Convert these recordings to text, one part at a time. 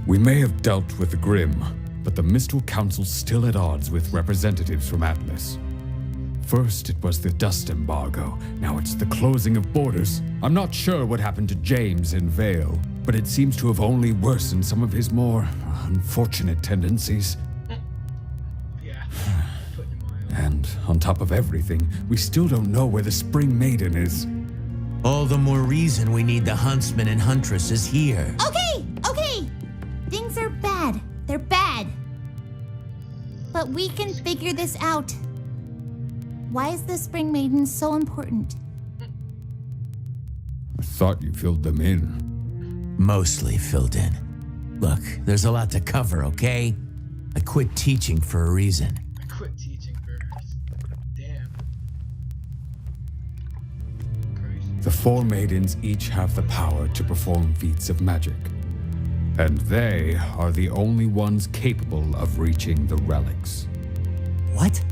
We may have dealt with the Grim, but the Mistral Council's still at odds with representatives from Atlas. First, it was the dust embargo. Now it's the closing of borders. I'm not sure what happened to James in Vale, but it seems to have only worsened some of his more unfortunate tendencies. Yeah. And on top of everything, we still don't know where the Spring Maiden is. All the more reason we need the huntsmen and huntresses here. Okay. Things are bad. They're bad. But we can figure this out. Why is the Spring Maiden so important? I thought you filled them in. Mostly filled in. Look, there's a lot to cover, okay? I quit teaching for a reason. I quit teaching for damn. Crazy. The four maidens each have the power to perform feats of magic. And they are the only ones capable of reaching the relics. What?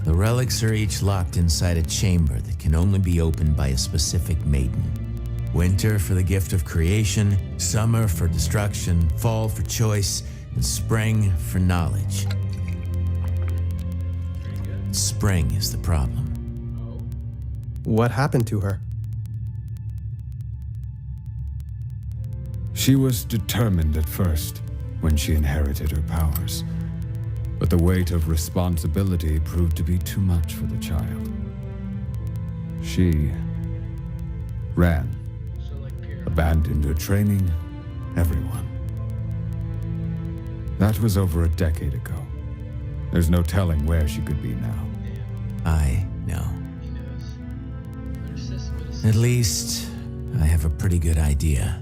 The relics are each locked inside a chamber that can only be opened by a specific maiden. Winter for the gift of creation, summer for destruction, fall for choice, and spring for knowledge. Spring is the problem. What happened to her? She was determined at first, when she inherited her powers. But the weight of responsibility proved to be too much for the child. She ran, So like pure. abandoned her training, everyone. That was over a decade ago. There's no telling where she could be now. I know. He knows. But her sister. At least, I have a pretty good idea.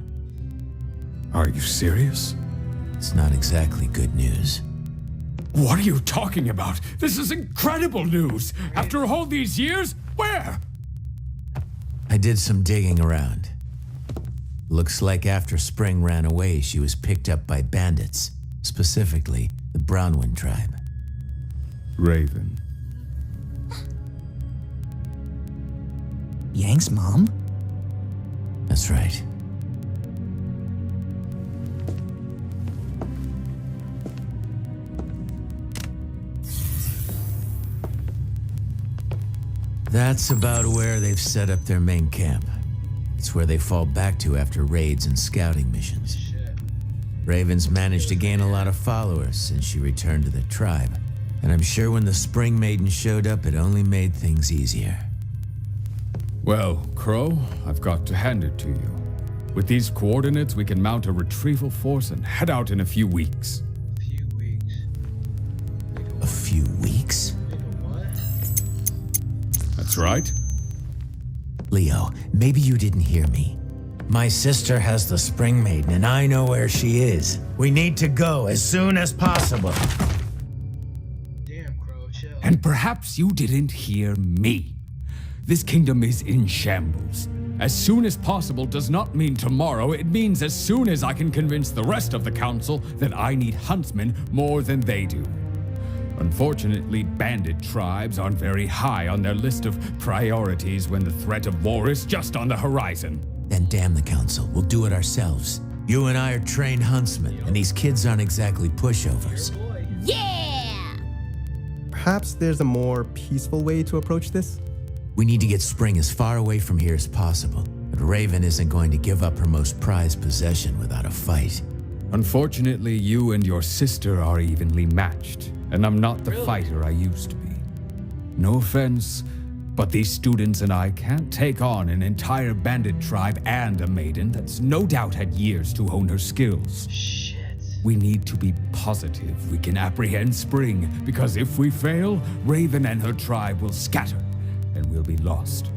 Are you serious? It's not exactly good news. What are you talking about? This is incredible news! After all these years, where? I did some digging around. Looks like after Spring ran away, she was picked up by bandits, specifically the Brownwind tribe. Raven. Yang's mom? That's right. That's about where they've set up their main camp. It's where they fall back to after raids and scouting missions. Shit. Raven's managed to gain a lot of followers since she returned to the tribe. And I'm sure when the Spring Maiden showed up, it only made things easier. Well, Crow, I've got to hand it to you. With these coordinates, we can mount a retrieval force and head out in a few weeks. Few weeks. A few weeks? What? That's right. Leo, maybe you didn't hear me. My sister has the Spring Maiden, and I know where she is. We need to go as soon as possible. Damn, Crow, chill. And perhaps you didn't hear me. This kingdom is in shambles. As soon as possible does not mean tomorrow. It means as soon as I can convince the rest of the council that I need huntsmen more than they do. Unfortunately, bandit tribes aren't very high on their list of priorities when the threat of war is just on the horizon. Then damn the council, we'll do it ourselves. You and I are trained huntsmen, and these kids aren't exactly pushovers. Yeah! Perhaps there's a more peaceful way to approach this? We need to get Spring as far away from here as possible, but Raven isn't going to give up her most prized possession without a fight. Unfortunately, you and your sister are evenly matched, and I'm not the fighter I used to be. No offense, but these students and I can't take on an entire bandit tribe and a maiden that's no doubt had years to hone her skills. Shit. We need to be positive we can apprehend Spring, because if we fail, Raven and her tribe will scatter, and we'll be lost.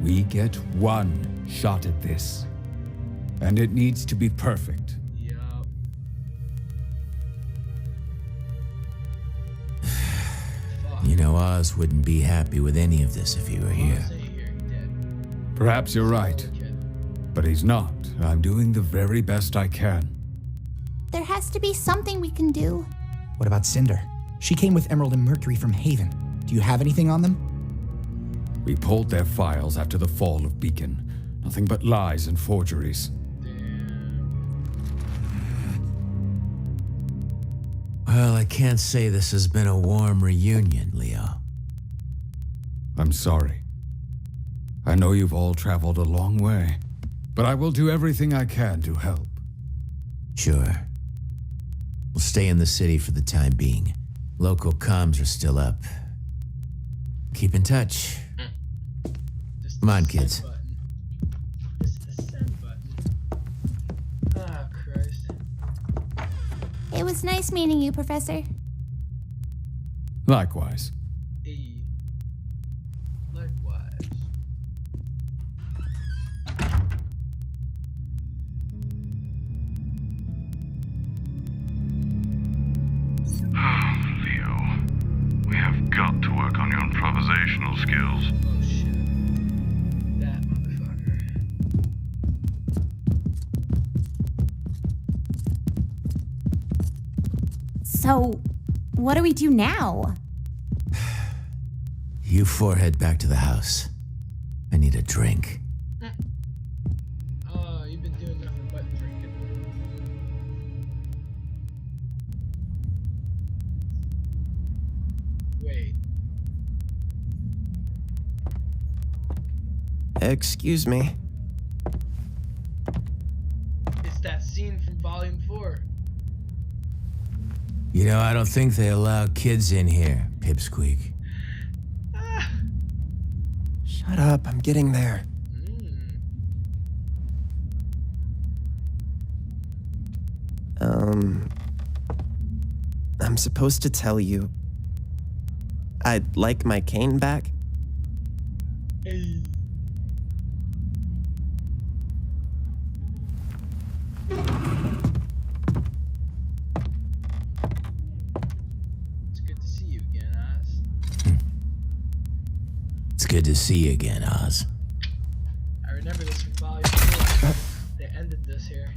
We get one shot at this, and it needs to be perfect. Yup. You know, Oz wouldn't be happy with any of this if he were here. Say here, he dead. Perhaps you're right, Kid. but he's not. I'm doing the very best I can. There has to be something we can do. What about Cinder? She came with Emerald and Mercury from Haven. Do you have anything on them? We pulled their files after the fall of Beacon. Nothing but lies and forgeries. Well, I can't say this has been a warm reunion, Leo. I'm sorry. I know you've all traveled a long way, but I will do everything I can to help. Sure. We'll stay in the city for the time being. Local comms are still up. Keep in touch. Just Come on, the send kids. button. Just the send button. Ah, Christ. It was nice meeting you, Professor. Likewise. E. Likewise. Leo, we have got to work on your improvisational skills. Oh shit. That motherfucker. So, what do we do now? You four head back to the house. I need a drink. Oh, you've been doing nothing but drinking. Wait. Excuse me. It's that scene from Volume 4. You know, I don't think they allow kids in here, Pipsqueak. Ah. Shut up, I'm getting there. I'm supposed to tell you I'd like my cane back. Hey. It's good to see you again, Oz. It's good to see you again, Oz. I remember this from Volume 4. They ended this here.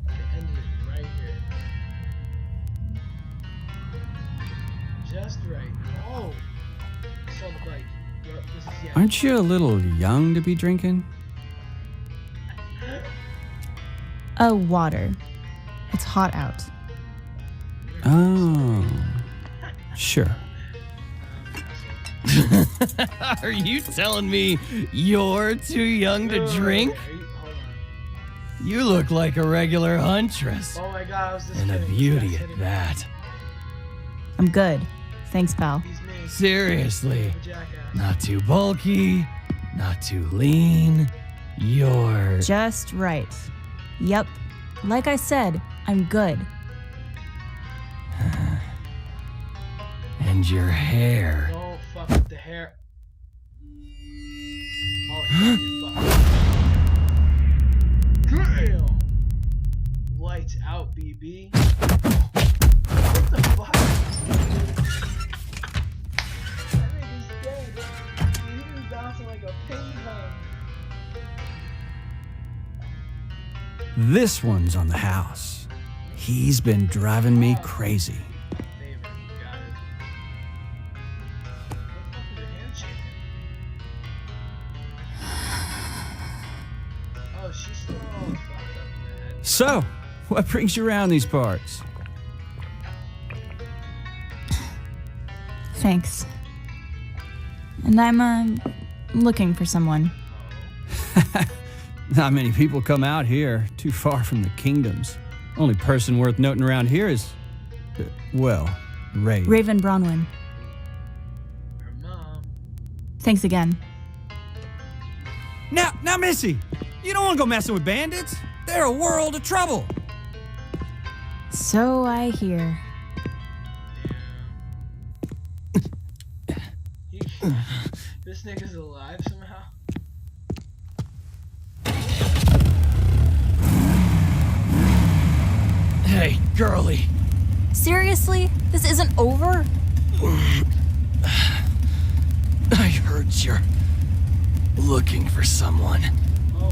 They ended it right here. Just right. Oh! I saw the bike. Yep, this is yeah. Aren't you a little young to be drinking? Oh, water. It's hot out. Oh, sure. Are you telling me you're too young to drink? Hold on. You look like a regular huntress. Oh my god, I was just And a kidding. beauty This guy's at hitting me. that. I'm good. Thanks, pal. He's me. Seriously. I'm a jackass. Not too bulky, not too lean. You're... Just right. Yep. Like I said, I'm good. And your hair. Don't fuck with the hair. Oh, shit, you fuck. Damn! Lights out, BB. What the fuck? That nigga's dead. He was bouncing like a ping pong. This one's on the house. He's been driving me crazy. Favorite, got it. What the fuck is your hand shaking? Oh, she's still all fucked up in the head. So, what brings you around these parts? Thanks. And I'm, looking for someone. Not many people come out here, too far from the kingdoms. Only person worth noting around here is, Ray. Raven Bronwyn. Her mom. Thanks again. Now, Missy, you don't want to go messing with bandits. They're a world of trouble. So I hear. This nigga's alive somehow. Hey, girly. Seriously? This isn't over? I heard you're looking for someone. Oh